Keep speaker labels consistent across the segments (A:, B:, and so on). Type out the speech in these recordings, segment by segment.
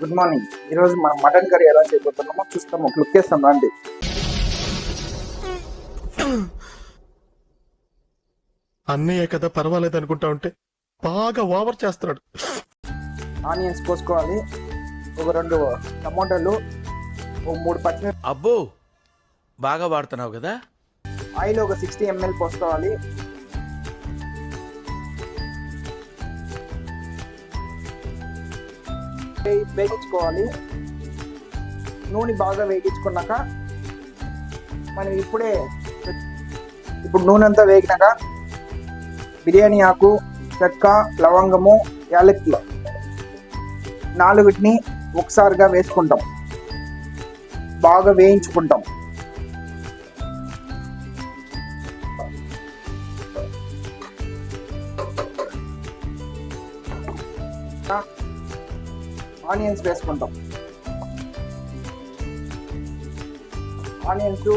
A: Good morning. ఈరోజు మనం mutton curry ఎలా చేయబోతున్నామో చూస్తాము. క్లిక్ చేస్తాం రండి.
B: అన్నయ్య కదా పర్వాలేదు అనుకుంటా ఉంటే బాగా ఓవర్ చేస్తున్నాడు.
A: ఆనియన్స్ కోసుకోవాలి, ఒక 2 టమోటాలు, ఒక 3 పచ్చిమిర్చి.
C: అబ్బో బాగా వాడుతున్నావు కదా.
A: ఆయిల్ ఒక 60 ml పోసుకోవాలి. వేగించుకోవాలి. నూనె బాగా వేగించుకున్నాక మనం ఇప్పుడు నూనె అంతా వేగినాక బిర్యానీ ఆకు, చెక్క, లవంగము, యాలక్కులు 4 ఒకసారిగా వేసుకుంటాం. బాగా వేయించుకుంటాం. ఆనియన్స్ వేసుకుంటాం. ఆనియన్స్,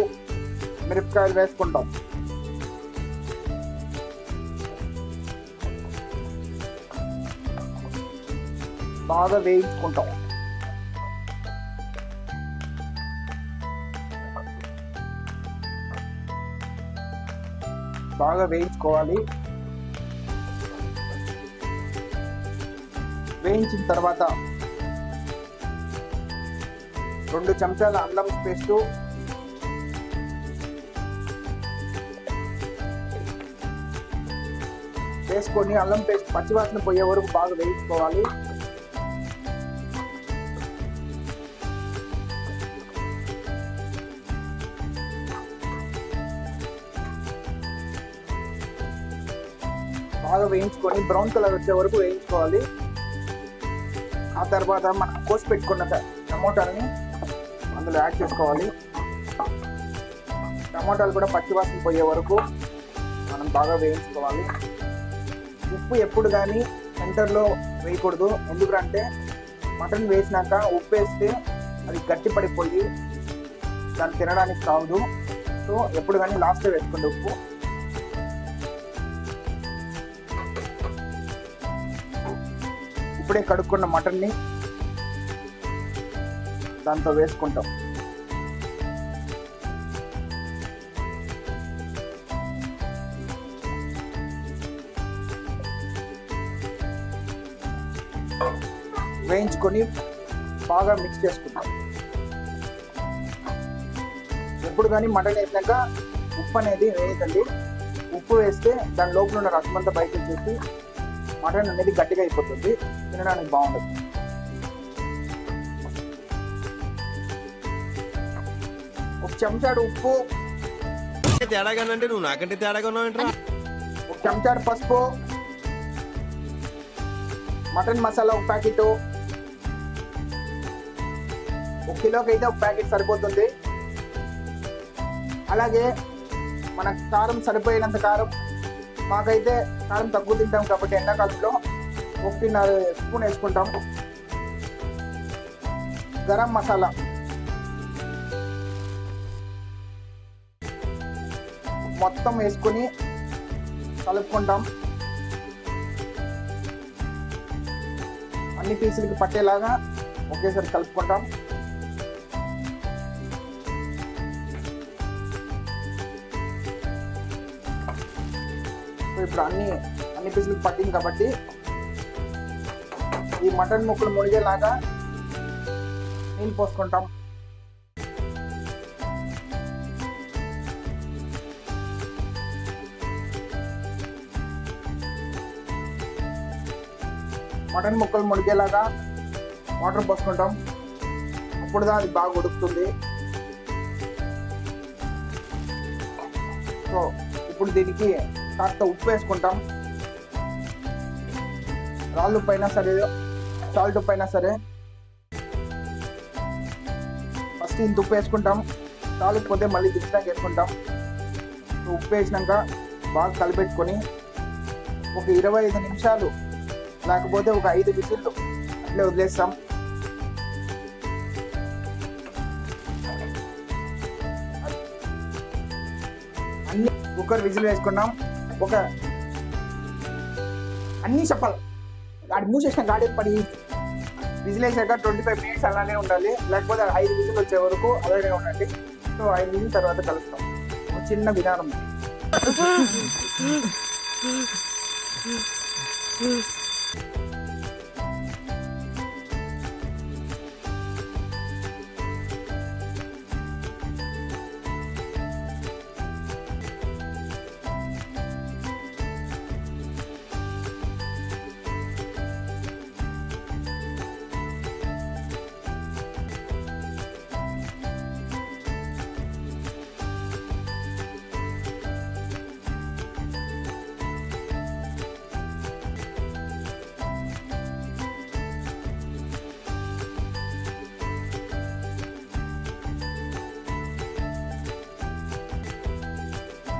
A: మిరపకాయలు వేసుకుంటాం. బాగా వేయించుకుంటాం. బాగా వేయించుకోవాలి. వేయించిన తర్వాత 2 చెంచాల అల్లం పేస్టు, వేసుకొని అల్లం పేస్ట్ పచ్చివాసన పోయే వరకు బాగా వేయించుకోవాలి. బాగా వేయించుకొని బ్రౌన్ కలర్ వచ్చే వరకు వేయించుకోవాలి. ఆ తర్వాత మనం కోసి పెట్టుకున్న టమోటాలని అందులో యాడ్ చేసుకోవాలి. టమోటాలు కూడా పచ్చివాసన పోయే వరకు మనం బాగా వేయించుకోవాలి. ఉప్పు ఎప్పుడు కానీ సెంటర్లో వేయకూడదు. ఎందుకంటే మటన్ వేసినాక ఉప్పు వేస్తే అది గట్టి పడిపోయి దాన్ని తినడానికి కావదు. సో ఎప్పుడు కానీ లాస్ట్లో వేసుకోండి ఉప్పు. ఇప్పుడే కడుక్కున్న మటన్ని దాంతో వేసుకుంటాం. వేయించుకొని బాగా మిక్స్ చేసుకుంటాం. ఎప్పుడు కానీ మటన్ వేసినాక ఉప్పు అనేది వేయకండి. ఉప్పు వేస్తే దాని లోపల ఉన్న రసం అంతా బయట వచ్చేసి మటన్ అనేది గట్టిగా అయిపోతుంది, తినడానికి బాగుండదు. ఒక చెంచాడు ఉప్పు,
C: తేడాగానంటే నువ్వు నాకంటే తేడాగా ఉన్నావు.
A: ఒక చెంచాడు పసుపు, మటన్ మసాలా 1 ప్యాకెట్, 1 కిలోకి అయితే 1 ప్యాకెట్ సరిపోతుంది. అలాగే మనకు కారం సరిపోయినంత కారం, మాకైతే కారం తక్కువ తింటాం కాబట్టి ఎండాకాలంలో 1.5 స్పూన్ వేసుకుంటాం. గరం మసాలా మొత్తం వేసుకొని కలుపుకుంటాం. అన్ని పీసులకి పట్టేలాగా ఒకేసారి కలుపుకుంటాం. ఇప్పుడు అన్ని పీసులకు పట్టింది కాబట్టి ఈ మటన్ ముక్కలు మునిగేలాగా నీళ్ళు పోసుకుంటాం. మటన్ ముక్కలు మునిగేలాగా వాటర్ పోసుకుంటాం. అప్పుడు అది బాగా ఉడుకుతుంది. సో ఇప్పుడు దీనికి కాస్త ఉప్పు వేసుకుంటాం. రాళ్ళు ఉప్పు అయినా సరే, సాల్ట్ ఉప్పు అయినా సరే. ఫస్ట్ ఇంత ఉప్పు వేసుకుంటాం. చాలకపోతే మళ్ళీ దించినాక వేసుకుంటాం. ఉప్పు వేసినాక బాగా కలిపెట్టుకొని ఒక 25 నిమిషాలు లేకపోతే ఒక 5 విజిల్లు అట్లే వదిలేస్తాం. అన్ని కుక్కర్ విజిల్ వేసుకున్నాం. ఒక అన్నీ చెప్పాలి. గాడి మూసేసిన గాడి పడి విజిల్ వేసాక 25 మినిట్స్ అలానే ఉండాలి, లేకపోతే 5 విజిల్ వచ్చే వరకు అలానే ఉండండి. సో 5 విజిల్ తర్వాత కలుస్తాం. ఒక చిన్న విధానం.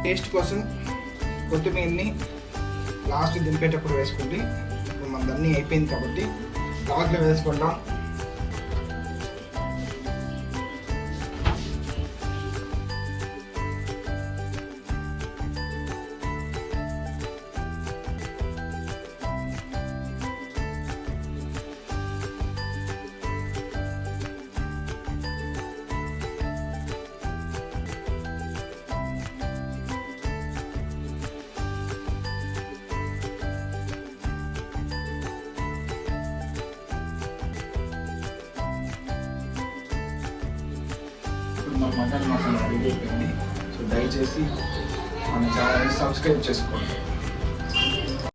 A: టేస్ట్ కోసం కొత్తిమీరని లాస్ట్ దింపేటప్పుడు వేసుకోండి. ఇప్పుడు మనది అన్నీ అయిపోయింది కాబట్టి లాస్ట్లో వేసుకుంటాం. మన మటన్ మసాలా రెడీ అయిపోయింది. సో దయచేసి మన ఛానల్ని సబ్స్క్రైబ్ చేసుకోండి.